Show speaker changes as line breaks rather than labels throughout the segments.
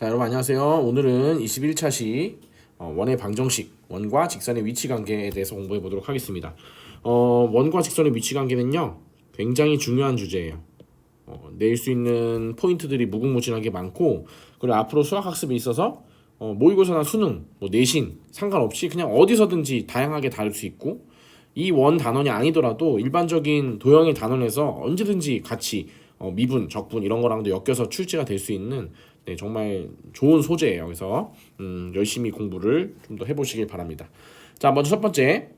자, 여러분 안녕하세요. 오늘은 21차시 원의 방정식, 원과 직선의 위치 관계에 대해서 공부해 보도록 하겠습니다. 원과 직선의 위치 관계는요, 굉장히 중요한 주제예요. 낼 수 있는 포인트들이 무궁무진하게 많고, 그리고 앞으로 수학 학습에 있어서 모의고사나 수능, 내신 상관없이 그냥 어디서든지 다양하게 다룰 수 있고, 이 원 단원이 아니더라도 일반적인 도형의 단원에서 언제든지 같이 미분, 적분 이런 거랑도 엮여서 출제가 될 수 있는 정말 좋은 소재예요. 그래서 열심히 공부를 좀 더 해보시길 바랍니다. 자, 먼저 첫 번째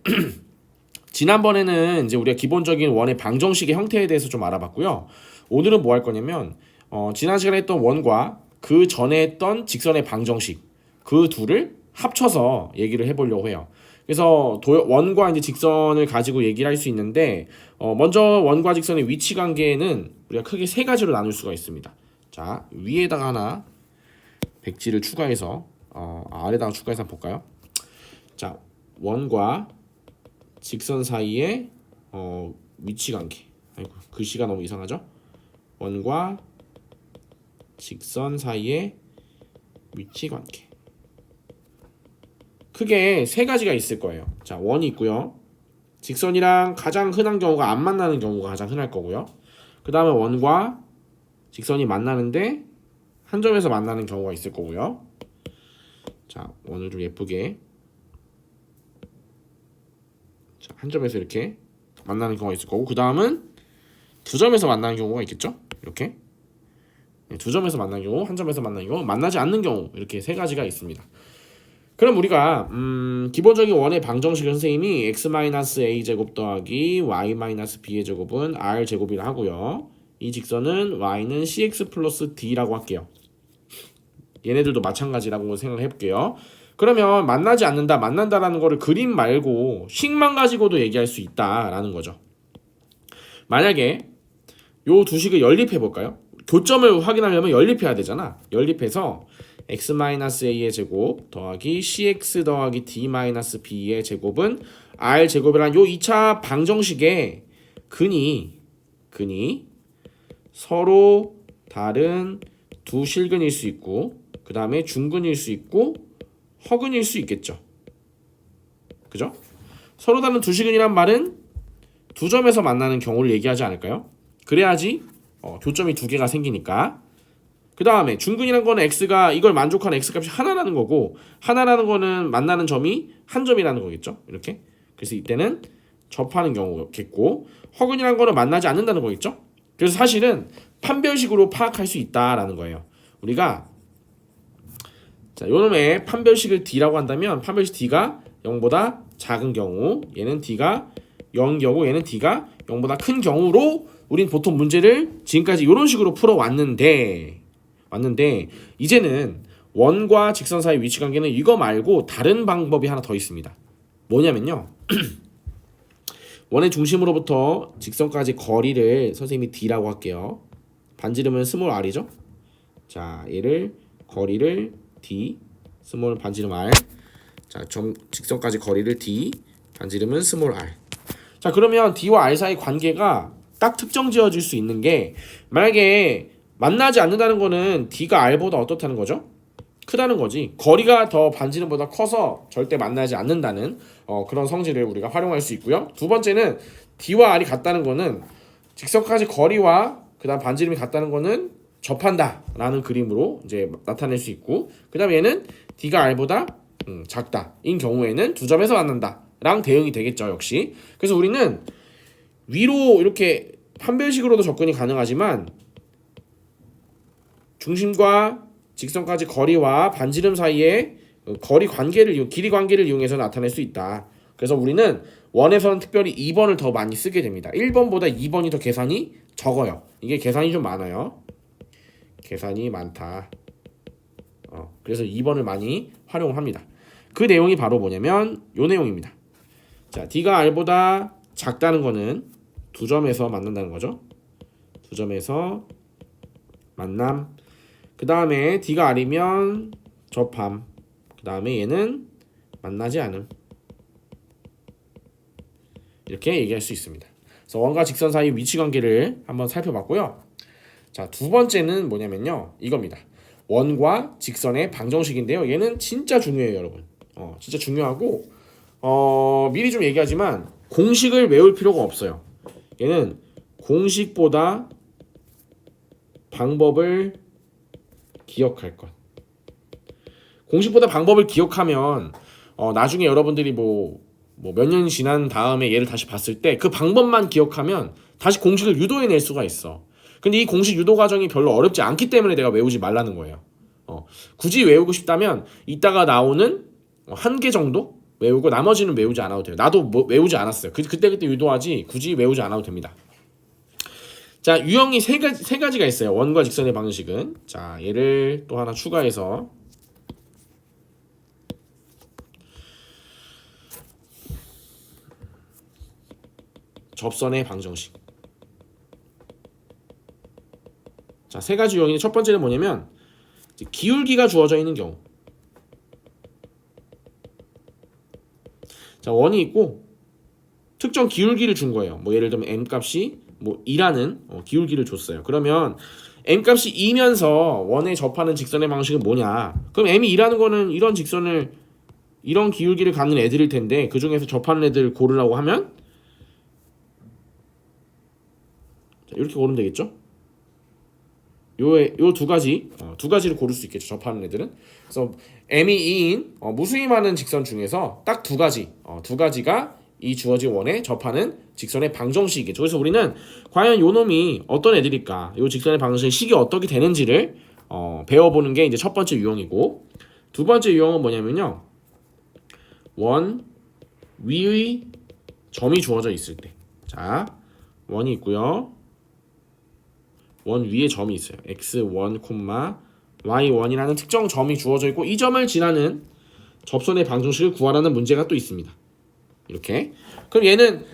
지난번에는 이제 우리가 기본적인 원의 방정식의 형태에 대해서 좀 알아봤고요. 오늘은 뭐 할 거냐면 지난 시간에 했던 원과 그 전에 했던 직선의 방정식 그 둘을 합쳐서 얘기를 해보려고 해요. 그래서 원과 이제 직선을 가지고 얘기를 할 수 있는데 먼저 원과 직선의 위치 관계는 우리가 크게 세 가지로 나눌 수가 있습니다. 자, 위에다가 하나 백지를 추가해서 아래다가 추가해서 한번 볼까요? 자, 원과 직선 사이의 위치 관계. 아이고, 글씨가 너무 이상하죠? 원과 직선 사이의 위치 관계. 크게 세 가지가 있을 거예요. 자, 원이 있고요. 직선이랑 가장 흔한 경우가 안 만나는 경우가 가장 흔할 거고요. 그 다음에 원과 직선이 만나는데 한 점에서 만나는 경우가 있을 거고요. 자, 원을 좀 예쁘게 한 점에서 이렇게 만나는 경우가 있을 거고, 그 다음은 두 점에서 만나는 경우가 있겠죠. 이렇게 두 점에서 만나는 경우, 한 점에서 만나는 경우, 만나지 않는 경우, 이렇게 세 가지가 있습니다. 그럼 우리가 기본적인 원의 방정식을 선생님이 x-a제곱 더하기 y-b의 제곱은 r제곱이라 하고요. 이 직선은 y는 cx 플러스 d라고 할게요. 얘네들도 마찬가지라고 생각해 볼게요. 그러면 만나지 않는다, 만난다라는 거를 그림 말고 식만 가지고도 얘기할 수 있다라는 거죠. 만약에 요 두 식을 연립해 볼까요? 교점을 확인하려면 연립해야 되잖아. 연립해서 x-a의 제곱 더하기 cx 더하기 d-b의 제곱은 r제곱이라는 요 2차 방정식의 근이 서로 다른 두 실근일 수 있고, 그 다음에 중근일 수 있고 허근일 수 있겠죠. 그죠? 서로 다른 두 실근이란 말은 두 점에서 만나는 경우를 얘기하지 않을까요? 그래야지 교점이 두 개가 생기니까. 그 다음에 중근이란 거는 x가 이걸 만족하는 x값이 하나라는 거고, 하나라는 거는 만나는 점이 한 점이라는 거겠죠. 이렇게. 그래서 이때는 접하는 경우겠고, 허근이란 거는 만나지 않는다는 거겠죠. 그래서 사실은 판별식으로 파악할 수 있다라는 거예요. 우리가 자, 요놈의 판별식을 D라고 한다면 판별식 D가 0보다 작은 경우, 얘는 D가 0인 경우, 얘는 D가 0보다 큰 경우로 우린 보통 문제를 지금까지 이런 식으로 풀어왔는데 이제는 원과 직선 사이 위치 관계는 이거 말고 다른 방법이 하나 더 있습니다. 뭐냐면요. 원의 중심으로부터 직선까지 거리를 선생님이 D라고 할게요. 반지름은 스몰 r이죠. 자, 얘를 거리를 D, 스몰 반지름 r. 자, 직선까지 거리를 D, 반지름은 스몰 r. 자, 그러면 D와 R 사이 관계가 딱 특정 지어질 수 있는 게, 만약에 만나지 않는다는 거는 D가 R보다 어떻다는 거죠? 크다는 거지. 거리가 더 반지름보다 커서 절대 만나지 않는다는 그런 성질을 우리가 활용할 수 있고요. 두 번째는 D와 R이 같다는 거는 직선까지 거리와 그 다음 반지름이 같다는 거는 접한다 라는 그림으로 이제 나타낼 수 있고, 그 다음에 얘는 D가 R보다 작다 인 경우에는 두 점에서 만난다 랑 대응이 되겠죠. 역시. 그래서 우리는 위로 이렇게 판별식으로도 접근이 가능하지만 중심과 직선까지 거리와 반지름 사이의 거리 관계를 길이 관계를 이용해서 나타낼 수 있다. 그래서 우리는 원에서는 특별히 2번을 더 많이 쓰게 됩니다. 1번보다 2번이 더 계산이 적어요. 이게 계산이 좀 많아요. 계산이 많다. 그래서 2번을 많이 활용합니다. 그 내용이 바로 뭐냐면 요 내용입니다. 자, D가 R보다 작다는 거는 두 점에서 만난다는 거죠. 두 점에서 만남. 그 다음에 D가 R이면 접함. 그 다음에 얘는 만나지 않음. 이렇게 얘기할 수 있습니다. 그래서 원과 직선 사이 위치 관계를 한번 살펴봤고요. 자, 두 번째는 뭐냐면요, 이겁니다. 원과 직선의 방정식인데요. 얘는 진짜 중요해요, 여러분. 진짜 중요하고 미리 좀 얘기하지만 공식을 외울 필요가 없어요. 얘는 공식보다 방법을 기억할 것. 공식보다 방법을 기억하면 나중에 여러분들이 뭐 몇 년이 지난 다음에 얘를 다시 봤을 때 그 방법만 기억하면 다시 공식을 유도해낼 수가 있어. 근데 이 공식 유도 과정이 별로 어렵지 않기 때문에 내가 외우지 말라는 거예요. 굳이 외우고 싶다면 이따가 나오는 한 개 정도 외우고 나머지는 외우지 않아도 돼요. 나도 외우지 않았어요. 그때 유도하지 굳이 외우지 않아도 됩니다. 자, 유형이 세 가지가 있어요. 원과 직선의 방정식은. 자, 얘를 또 하나 추가해서 접선의 방정식. 자, 세 가지 유형인데 첫 번째는 뭐냐면 기울기가 주어져 있는 경우. 자, 원이 있고 특정 기울기를 준 거예요. 뭐 예를 들면 m 값이 뭐 2라는 기울기를 줬어요. 그러면 m 값이 2면서 원에 접하는 직선의 방식은 뭐냐? 그럼 m이 2라는 거는 이런 기울기를 갖는 애들일 텐데 그 중에서 접하는 애들 고르라고 하면 자, 이렇게 고르면 되겠죠? 요 두 가지를 고를 수 있겠죠. 접하는 애들은. 그래서 m이 2인 무수히 많은 직선 중에서 딱 두 가지가 이 주어진 원에 접하는 직선의 방정식이겠죠. 그래서 우리는 과연 요 놈이 어떤 애들일까? 요 직선의 방정식 식이 어떻게 되는지를 배워보는 게 이제 첫 번째 유형이고, 두 번째 유형은 뭐냐면요. 원 위의 점이 주어져 있을 때. 자, 원이 있고요. 원 위에 점이 있어요. x1, y1이라는 특정 점이 주어져 있고 이 점을 지나는 접선의 방정식을 구하라는 문제가 또 있습니다. 이렇게. 그럼 얘는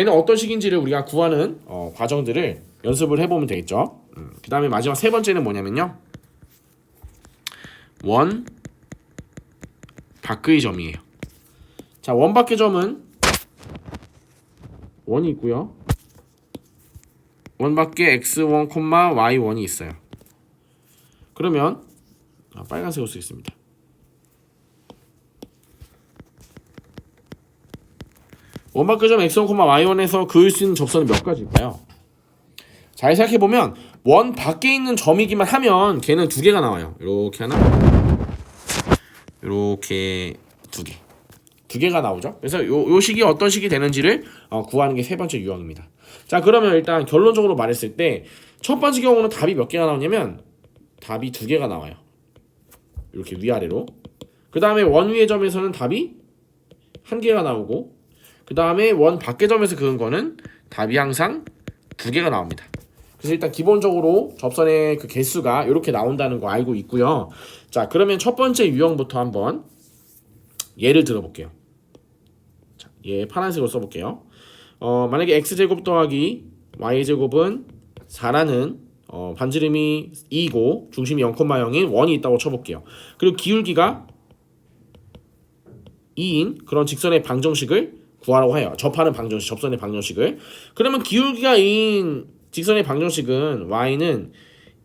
어떤 식인지를 우리가 구하는 과정들을 연습을 해보면 되겠죠. 그 다음에 마지막 세 번째는 뭐냐면요. 원 밖의 점이에요. 자, 원 밖의 점은 원이 있고요. 원 밖에 x1, y1이 있어요. 그러면 빨간색으로 쓰겠습니다. 원 밖의 점 x1, y1에서 그을 수 있는 접선은 몇 가지일까요? 잘 생각해보면 원 밖에 있는 점이기만 하면 걔는 두 개가 나와요. 이렇게 하나, 이렇게 두 개가 나오죠. 그래서 요 식이 어떤 식이 되는지를 구하는 게 세 번째 유형입니다. 자, 그러면 일단 결론적으로 말했을 때 첫 번째 경우는 답이 몇 개가 나오냐면 답이 두 개가 나와요. 이렇게 위아래로. 그 다음에 원 위의 점에서는 답이 한 개가 나오고, 그 다음에 원 밖의 점에서 그은 거는 답이 항상 두 개가 나옵니다. 그래서 일단 기본적으로 접선의 그 개수가 이렇게 나온다는 거 알고 있고요. 자, 그러면 첫 번째 유형부터 한번 예를 들어볼게요. 자, 얘 파란색으로 써볼게요. 만약에 x제곱 더하기 y제곱은 4라는 반지름이 2이고 중심이 0,0인 원이 있다고 쳐볼게요. 그리고 기울기가 2인 그런 직선의 방정식을 구하라고 해요. 접하는 방정식, 접선의 방정식을. 그러면 기울기가 2인 직선의 방정식은 y는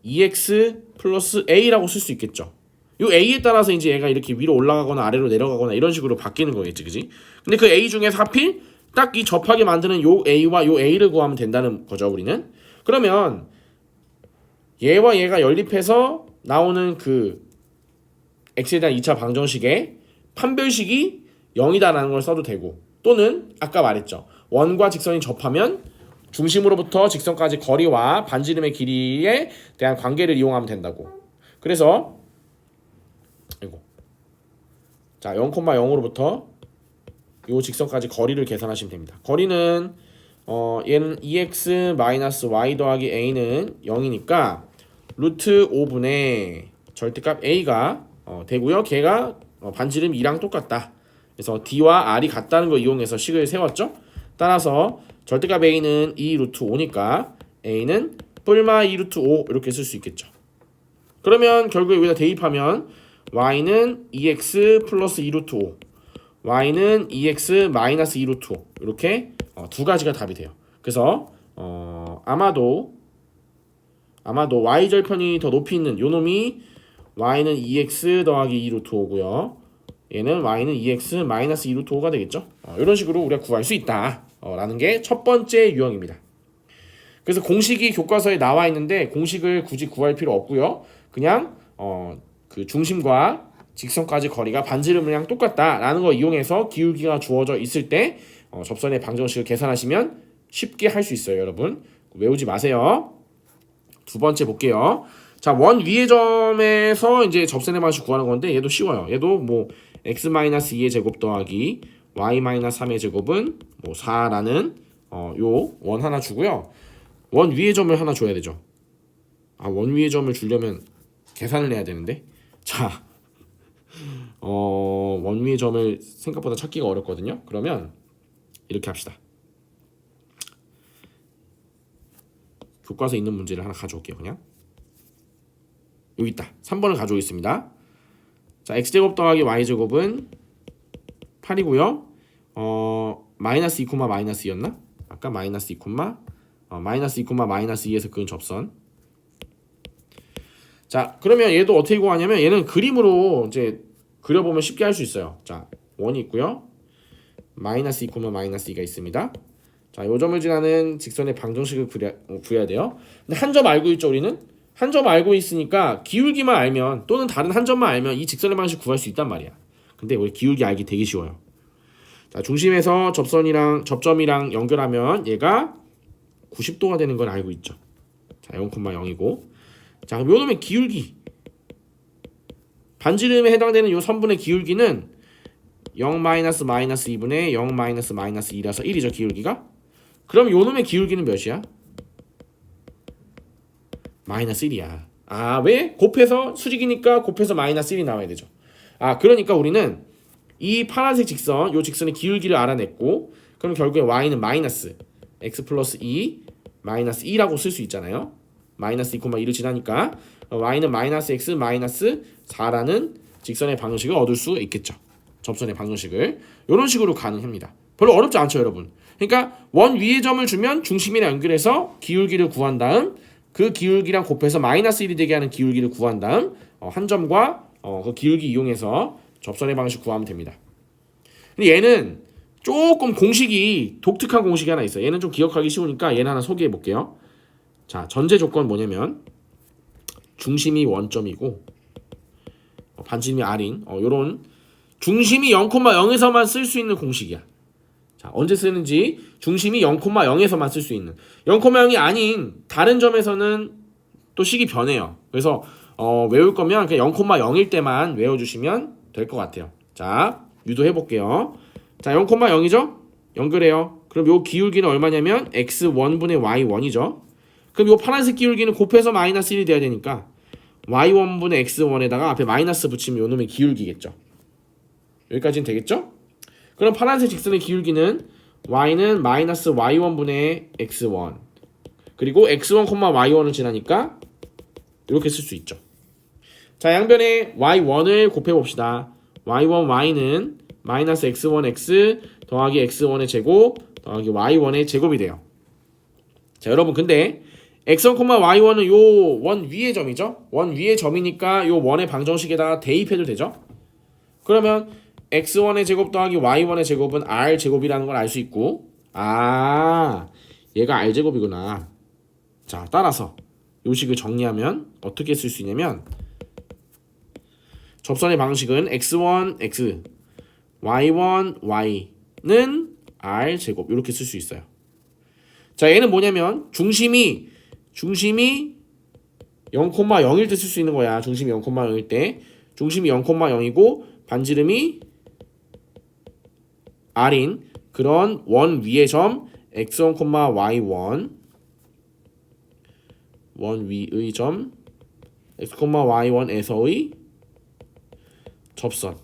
2x 플러스 a라고 쓸 수 있겠죠. 요 a에 따라서 이제 얘가 이렇게 위로 올라가거나 아래로 내려가거나 이런 식으로 바뀌는 거겠지, 그지? 근데 그 a 중에서 하필 딱 이 접하게 만드는 요 a와 요 a를 구하면 된다는 거죠, 우리는. 그러면 얘와 얘가 연립해서 나오는 그 x에 대한 2차 방정식의 판별식이 0이다라는 걸 써도 되고, 또는 아까 말했죠. 원과 직선이 접하면 중심으로부터 직선까지 거리와 반지름의 길이에 대한 관계를 이용하면 된다고. 그래서 자, 0,0으로부터 요 직선까지 거리를 계산하시면 됩니다. 거리는 얘는 2x-y 더하기 a는 0이니까 루트 5분의 절대값 a가 되고요. 걔가 반지름 2랑 똑같다. 그래서 d와 r이 같다는 거 이용해서 식을 세웠죠. 따라서 절대값 a는 2 루트 5니까 a는 뿔마 2 루트 5 이렇게 쓸 수 있겠죠. 그러면 결국에 여기다 대입하면 y는 2x 플러스 2 루트 5, y는 2x 마이너스 2 루트 5 이렇게 두 가지가 답이 돼요. 그래서 아마도 y절편이 더 높이 있는 요 놈이 y는 2x 더하기 2 루트 5고요. 얘는 y는 2x 마이너스 2 루트 5가 되겠죠. 이런 식으로 우리가 구할 수 있다 라는 게 첫 번째 유형입니다. 그래서 공식이 교과서에 나와 있는데 공식을 굳이 구할 필요 없고요. 그냥 그 중심과 직선까지 거리가 반지름이랑 똑같다라는 거 이용해서 기울기가 주어져 있을 때 접선의 방정식을 계산하시면 쉽게 할 수 있어요. 여러분 외우지 마세요. 두 번째 볼게요. 자, 원 위의 점에서 이제 접선의 방식 구하는 건데 얘도 쉬워요. 얘도 뭐 x-2의 제곱 더하기 y-3의 제곱은 뭐 4라는 요 원 하나 주고요. 원 위의 점을 하나 줘야 되죠. 원 위의 점을 주려면 계산을 해야 되는데. 자, 원 위의 점을 생각보다 찾기가 어렵거든요. 그러면 이렇게 합시다. 교과서에 있는 문제를 하나 가져올게요. 그냥 여기 있다. 3번을 가져오겠습니다. 자, x제곱 더하기 y제곱은 8이고요. 마이너스 2, 마이너스 2였나? 아까 마이너스 2, 마이너스 2, 마이너스 2에서 그은 접선. 자, 그러면 얘도 어떻게 구하냐면 얘는 그림으로 이제 그려보면 쉽게 할 수 있어요. 자, 원이 있고요. 마이너스 2, 마이너스 2가 있습니다. 자, 요 점을 지나는 직선의 방정식을 구해야 돼요. 근데 한 점 알고 있죠, 우리는? 한 점 알고 있으니까 기울기만 알면 또는 다른 한 점만 알면 이 직선의 방식 구할 수 있단 말이야. 근데 우리 기울기 알기 되게 쉬워요. 자, 중심에서 접점이랑 연결하면 얘가 90도가 되는 걸 알고 있죠. 자, 0,0이고. 자, 그럼 요 놈의 기울기. 반지름에 해당되는 요 선분의 기울기는 0-2분의 0-2라서 1이죠, 기울기가. 그럼 요 놈의 기울기는 몇이야? 마이너스 1이야. 왜? 곱해서 수직이니까 곱해서 마이너스 1이 나와야 되죠. 그러니까 우리는 이 파란색 직선, 요 직선의 기울기를 알아냈고, 그럼 결국에 y는 마이너스 x 플러스 2 마이너스 2라고 쓸 수 있잖아요. 마이너스 2,2를 지나니까 y는 마이너스 x 마이너스 4라는 직선의 방정식을 얻을 수 있겠죠. 접선의 방정식을. 이런 식으로 가능합니다. 별로 어렵지 않죠, 여러분. 그러니까 원 위의 점을 주면 중심이랑 연결해서 기울기를 구한 다음 그 기울기랑 곱해서 마이너스 1이 되게 하는 기울기를 구한 다음 한 점과 그 기울기 이용해서 접선의 방식 구하면 됩니다. 근데 얘는 조금 공식이 독특한 공식이 하나 있어요. 얘는 좀 기억하기 쉬우니까 얘는 하나 소개해 볼게요. 자, 전제 조건 뭐냐면 중심이 원점이고 반지름이 r인 요런 중심이 0,0에서만 쓸 수 있는 공식이야. 자, 언제 쓰는지 중심이 0,0에서만 쓸 수 있는 0,0이 아닌 다른 점에서는 또 식이 변해요. 그래서 외울 거면 그냥 0,0일 때만 외워주시면 될 것 같아요. 자, 유도해 볼게요. 자, 0,0이죠? 연결해요. 그럼 요 기울기는 얼마냐면 x1분의 y1이죠. 그럼 요 파란색 기울기는 곱해서 마이너스 1이 돼야 되니까 y1분의 x1에다가 앞에 마이너스 붙이면 요 놈의 기울기겠죠. 여기까지는 되겠죠? 그럼 파란색 직선의 기울기는 y는 마이너스 y1분의 x1 그리고 x1, y1을 지나니까 이렇게 쓸 수 있죠. 자, 양변에 y1을 곱해봅시다. y1, y는 마이너스 x1, x 더하기 x1의 제곱 더하기 y1의 제곱이 돼요. 자, 여러분 근데 x1, y1은 요 원 위의 점이죠. 원 위의 점이니까 요 원의 방정식에다가 대입해도 되죠. 그러면 x1의 제곱 더하기 y1의 제곱은 r 제곱이라는 걸 알 수 있고 얘가 r 제곱이구나. 자, 따라서 요 식을 정리하면 어떻게 쓸 수 있냐면 접선의 방식은 x1, x y1, y는 r 제곱 이렇게 쓸 수 있어요. 자, 얘는 뭐냐면 중심이 0,0일 때 쓸 수 있는 거야. 중심이 0,0일 때 중심이 0,0이고 반지름이 r인 그런 원 위의 점 x1, y1 원 위의 점 x, y1에서의 접선의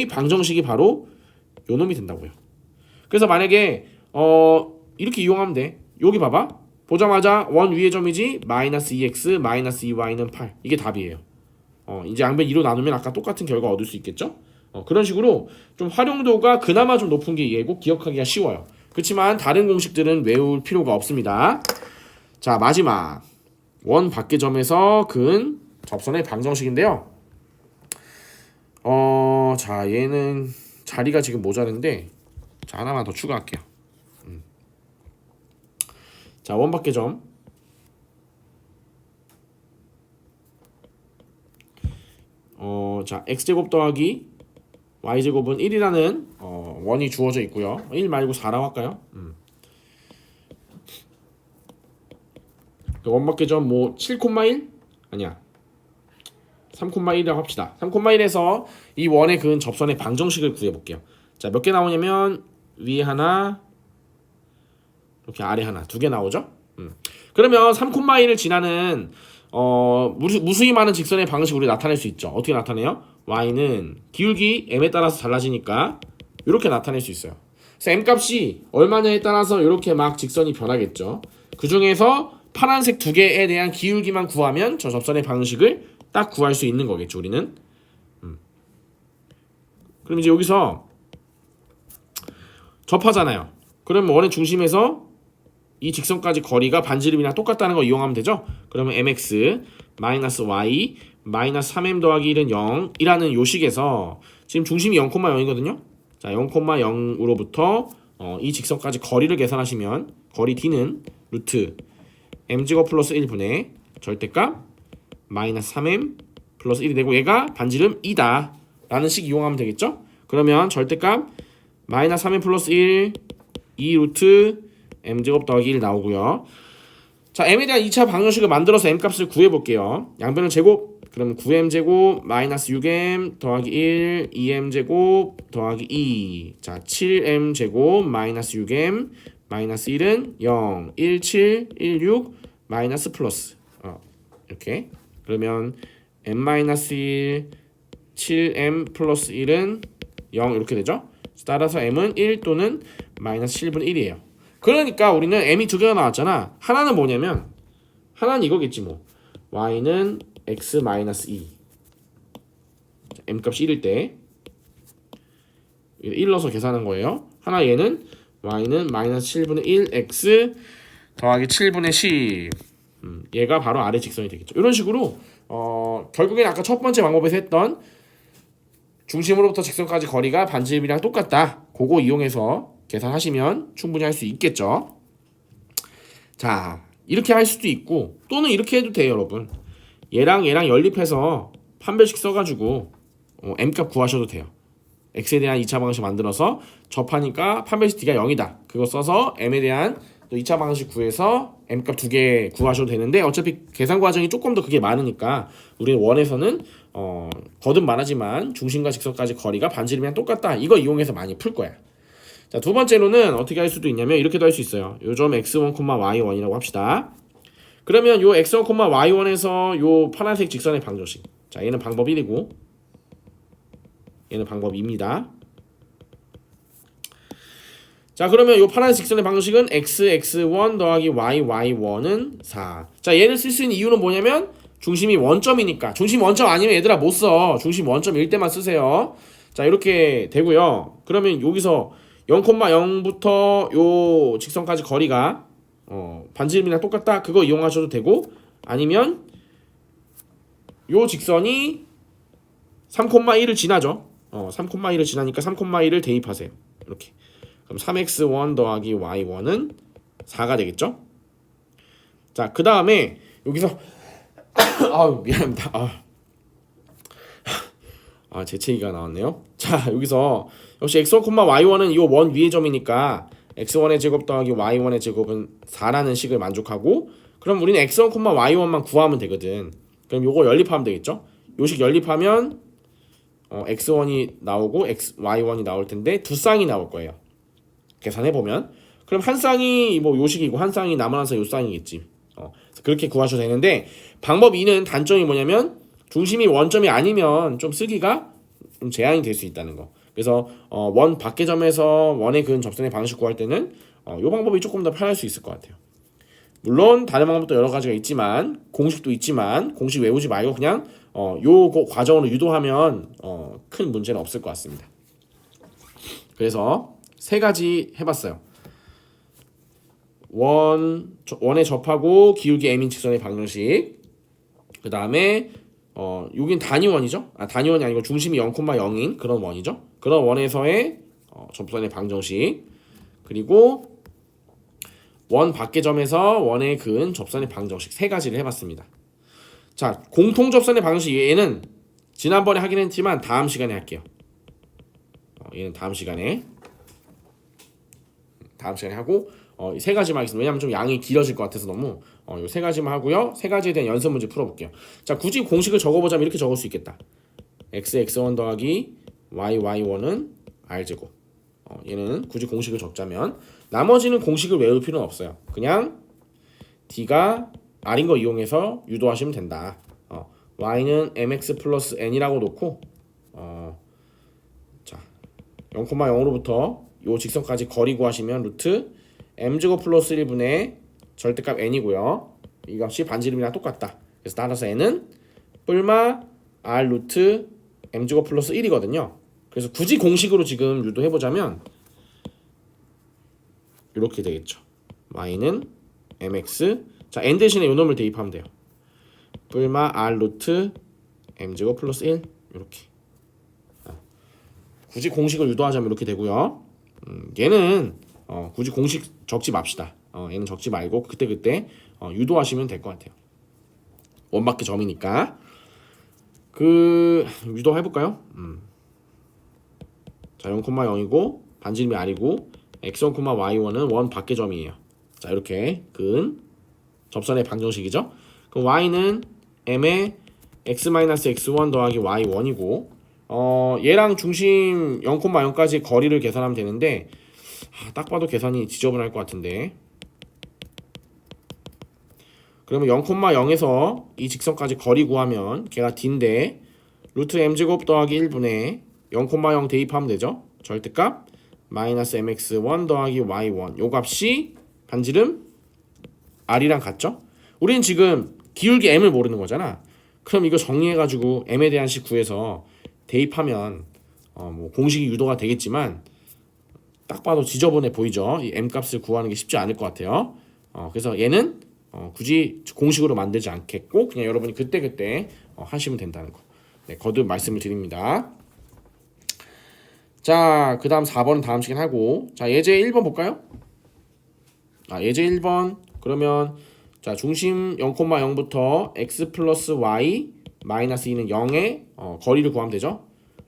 방정식이 바로 요 놈이 된다고요. 그래서 만약에 이렇게 이용하면 돼. 여기 봐봐. 보자마자 원 위의 점이지 마이너스 2x 마이너스 2y는 8 이게 답이에요. 이제 양변 2로 나누면 아까 똑같은 결과 얻을 수 있겠죠? 그런 식으로 좀 활용도가 그나마 좀 높은 게 얘고 기억하기가 쉬워요. 그렇지만 다른 공식들은 외울 필요가 없습니다. 자, 마지막 원 밖의 점에서 그은 접선의 방정식인데요. 자 얘는 자리가 지금 모자른데 자 하나만 더 추가할게요. 자 원밖의 점. 자 x제곱 더하기 y제곱은 1이라는 원이 주어져 있고요. 1 말고 4라고 할까요? 원밖의 점 뭐 7,1? 아니야. 3,1이라고 합시다. 3,1에서 이 원에 그은 접선의 방정식을 구해볼게요. 자, 몇 개 나오냐면 위에 하나, 이렇게 아래 하나, 두 개 나오죠? 그러면 3,1을 지나는 무수히 많은 직선의 방식으로 우리 나타낼 수 있죠. 어떻게 나타내요? y는 기울기 m에 따라서 달라지니까 이렇게 나타낼 수 있어요. 그래서 m 값이 얼마냐에 따라서 이렇게 막 직선이 변하겠죠. 그 중에서 파란색 두 개에 대한 기울기만 구하면 저 접선의 방식을 딱 구할 수 있는 거겠죠, 우리는. 그럼 이제 여기서 접하잖아요. 그러면 원의 중심에서 이 직선까지 거리가 반지름이랑 똑같다는 거 이용하면 되죠. 그러면 mx 마이너스 y 마이너스 3m 더하기 1은 0이라는 요식에서 지금 중심이 0,0이거든요. 자, 0,0으로부터 이 직선까지 거리를 계산하시면 거리 d는 루트 m제곱 플러스 1분의 절대값 마이너스 3m 플러스 1이 되고 얘가 반지름 2다 라는 식 이용하면 되겠죠. 그러면 절대값 마이너스 3m 플러스 1 2 루트 m제곱 더하기 1 나오고요. 자, m에 대한 2차 방정식을 만들어서 m값을 구해볼게요. 양변을 제곱, 그러면 9m제곱 마이너스 6m 더하기 1 2m제곱 더하기 2. 자, 7m제곱 마이너스 6m 마이너스 1은 0 1 7 1 6 마이너스 플러스 이렇게. 그러면 m-1 7m 플러스 1은 0 이렇게 되죠. 따라서 m은 1 또는 마이너스 7분의 1이에요. 그러니까 우리는 m이 두 개가 나왔잖아. 하나는 뭐냐면 하나는 이거겠지 뭐. y는 x 마이너스 2. m 값이 1일 때 1 넣어서 계산한 거예요. 하나 얘는 y는 마이너스 7분의 1 x 더하기 7분의 10. 얘가 바로 아래 직선이 되겠죠. 이런 식으로 결국엔 아까 첫 번째 방법에서 했던 중심으로부터 직선까지 거리가 반지름이랑 똑같다. 그거 이용해서 계산하시면 충분히 할 수 있겠죠. 자, 이렇게 할 수도 있고 또는 이렇게 해도 돼요, 여러분. 얘랑 연립해서 판별식 써가지고 m값 구하셔도 돼요. x에 대한 2차 방정식 만들어서 접하니까 판별식 d가 0이다. 그거 써서 m에 대한 또 2차 방정식 구해서 m값 두 개 구하셔도 되는데 어차피 계산 과정이 조금 더 그게 많으니까 우리는 원에서는 거듭 말하지만 중심과 직선까지 거리가 반지름이랑 똑같다. 이거 이용해서 많이 풀 거야. 자, 두 번째로는 어떻게 할 수도 있냐면 이렇게도 할 수 있어요. 요 점 x1, y1이라고 합시다. 그러면 요 x1, y1에서 요 파란색 직선의 방정식. 자, 얘는 방법 1이고 얘는 방법 2입니다. 자, 그러면 요 파란색 직선의 방정식은 x1 더하기 y1은 4. 자, 얘를 쓸 수 있는 이유는 뭐냐면 중심이 원점이니까. 중심 원점 아니면 얘들아 못 써. 중심 원점일 때만 쓰세요. 자, 이렇게 되고요. 그러면 여기서 0,0부터 요 직선까지 거리가 반지름이랑 똑같다. 그거 이용하셔도 되고 아니면 요 직선이 3,1을 지나죠. 3,1을 지나니까 3,1을 대입하세요. 이렇게. 그럼 3x1 더하기 y1은 4가 되겠죠? 자, 그 다음에 여기서 미안합니다. 재채기가 나왔네요. 자, 여기서 역시 x1, y1은 이 원 위의 점이니까 x1의 제곱 더하기 y1의 제곱은 4라는 식을 만족하고 그럼 우리는 x1, y1만 구하면 되거든. 그럼 요거 연립하면 되겠죠? 요 식 연립하면 x1이 나오고 y1이 나올 텐데 두 쌍이 나올 거예요. 계산해보면 그럼 한 쌍이 뭐 요 식이고 한 쌍이 남은 한 쌍이 요 쌍이겠지. 그렇게 구하셔도 되는데 방법 2는 단점이 뭐냐면 중심이 원점이 아니면 좀 쓰기가 좀 제한이 될 수 있다는 거. 그래서 원 밖의 점에서 원에 그은 접선의 방식 구할 때는 요 방법이 조금 더 편할 수 있을 것 같아요. 물론 다른 방법도 여러 가지가 있지만 공식도 있지만 공식 외우지 말고 그냥 요 과정으로 유도하면 큰 문제는 없을 것 같습니다. 그래서 세 가지 해봤어요. 원에 접하고 기울기 m인 직선의 방정식, 그 다음에 여긴 단위원이죠. 단위원이 아니고 중심이 0,0인 그런 원이죠. 그런 원에서의 접선의 방정식. 그리고 원 밖의 점에서 원에 그은 접선의 방정식 세 가지를 해봤습니다. 자, 공통 접선의 방정식 얘는 지난번에 하긴 했지만 다음 시간에 할게요. 얘는 다음 시간에 하고 세 가지만 하겠습니다. 왜냐면 좀 양이 길어질 것 같아서 너무 요 세 가지만 하고요. 세 가지에 대한 연습 문제 풀어볼게요. 자, 굳이 공식을 적어보자면 이렇게 적을 수 있겠다. x1 더하기 y1은 r제곱. 얘는 굳이 공식을 적자면 나머지는 공식을 외울 필요는 없어요. 그냥 d가 r인 거 이용해서 유도하시면 된다. y는 mx 플러스 n이라고 놓고 자 0,0으로부터 요 직선까지 거리 구하시면 루트 m제곱 플러스 1분의 절대값 n이고요. 이 값이 반지름이랑 똑같다. 그래서 따라서 n은 뿔마 r 루트 m제곱 플러스 1이거든요. 그래서 굳이 공식으로 지금 유도해보자면 이렇게 되겠죠. y는 mx 자 n 대신에 요 놈을 대입하면 돼요. 뿔마 r 루트 m제곱 플러스 1 이렇게 굳이 공식을 유도하자면 이렇게 되고요. 얘는 굳이 공식 적지 맙시다. 얘는 적지 말고 그때 유도하시면 될 것 같아요. 원밖에 점이니까 유도 해볼까요? 자 0,0이고 반지름이 r이고 x1, y1은 원 밖의 점이에요. 자 이렇게 근 접선의 방정식이죠. 그럼 y는 m의 x-x1 더하기 y1이고 얘랑 중심 0,0까지 거리를 계산하면 되는데 딱 봐도 계산이 지저분할 것 같은데 그러면 0,0에서 이 직선까지 거리 구하면 걔가 d인데 루트 m제곱 더하기 1분의 0,0 대입하면 되죠. 절대값 마이너스 mx1 더하기 y1 요 값이 반지름 r이랑 같죠. 우리는 지금 기울기 m을 모르는 거잖아. 그럼 이거 정리해가지고 m에 대한 식 구해서 대입하면 뭐 공식이 유도가 되겠지만 딱 봐도 지저분해 보이죠. 이 m 값을 구하는 게 쉽지 않을 것 같아요. 그래서 얘는 굳이 공식으로 만들지 않겠고 그냥 여러분이 그때 하시면 된다는 거. 네, 거듭 말씀을 드립니다. 자, 그 다음 4번은 다음 시간 하고 자 예제 1번 볼까요? 예제 1번 그러면 자 중심 0,0부터 x 플러스 y 마이너스 2는 0에 거리를 구하면 되죠.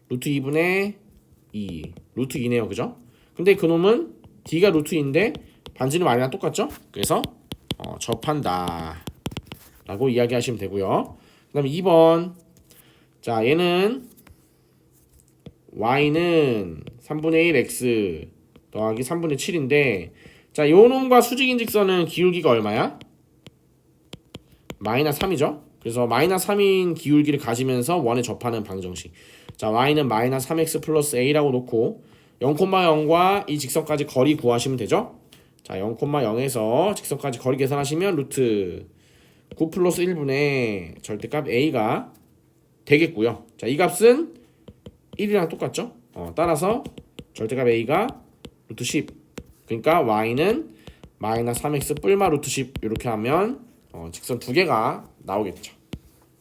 루트 2분의 2 루트 2네요. 그죠? 근데 그놈은 d가 루트 2인데 반지름 r이랑 똑같죠? 그래서 접한다 라고 이야기하시면 되고요. 그 다음에 2번 자 얘는 y는 3분의 1 x 더하기 3분의 7인데 자 요놈과 수직인 직선은 기울기가 얼마야? 마이너스 3이죠. 그래서 마이너스 3인 기울기를 가지면서 원에 접하는 방정식. 자 y는 마이너스 3x 플러스 a라고 놓고 0,0과 이 직선까지 거리 구하시면 되죠. 자 0,0에서 직선까지 거리 계산하시면 루트 9 플러스 1분의 절대값 a가 되겠고요. 자 이 값은 1이랑 똑같죠. 따라서 절대값 a가 루트 10 그러니까 y는 마이너스 3x 뿔마 루트 10 이렇게 하면 직선 두 개가 나오겠죠.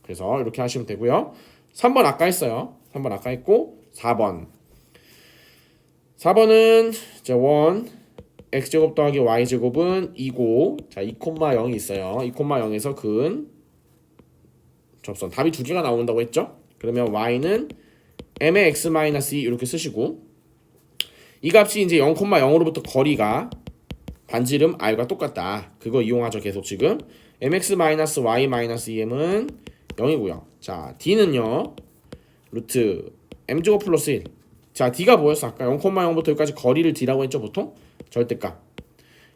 그래서 이렇게 하시면 되고요. 3번 아까 했어요. 3번 아까 했고 4번은 자, 1 x제곱 더하기 y제곱은 2고 자 2,0이 있어요. 2,0에서 근 접선 답이 두 개가 나온다고 했죠. 그러면 y는 m의 x-2 이렇게 쓰시고 이 값이 이제 0,0으로부터 거리가 반지름 r과 똑같다. 그거 이용하죠. 계속 지금 mx-y-2m은 0이고요. 자 d는요 루트 m제곱 플러스 1 자 d가 뭐였어? 아까 0,0부터 여기까지 거리를 d라고 했죠. 보통 절대값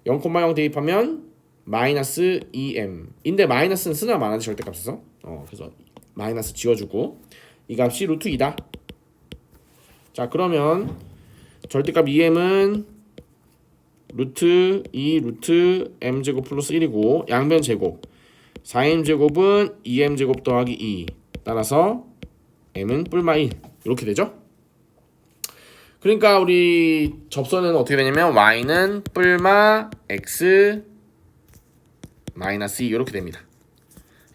0,0 대입하면 마이너스 2m 인데 마이너스는 쓰나 마나지 절대값에서 그래서 마이너스 지워주고 이 값이 루트 2다. 자 그러면 절대값 2m은 루트 2 루트 m제곱 플러스 1이고 양변 제곱 4m제곱은 2m제곱 더하기 2 따라서 m은 뿔마 1 이렇게 되죠. 그러니까 우리 접선은 어떻게 되냐면 y는 뿔마 x 마이너스 2 이렇게 됩니다.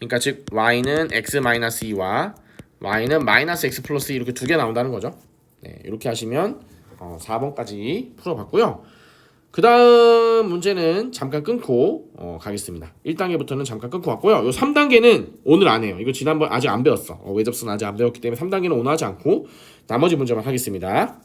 그러니까 즉 y는 x-2와 y는 -x 플러스 2 이렇게 두 개 나온다는 거죠. 네, 이렇게 하시면 4번까지 풀어봤고요. 그 다음 문제는 잠깐 끊고 가겠습니다. 1단계부터는 잠깐 끊고 왔고요. 요 3단계는 오늘 안 해요. 이거 지난번 아직 안 배웠어. 외접수는 아직 안 배웠기 때문에 3단계는 오늘 하지 않고 나머지 문제만 하겠습니다.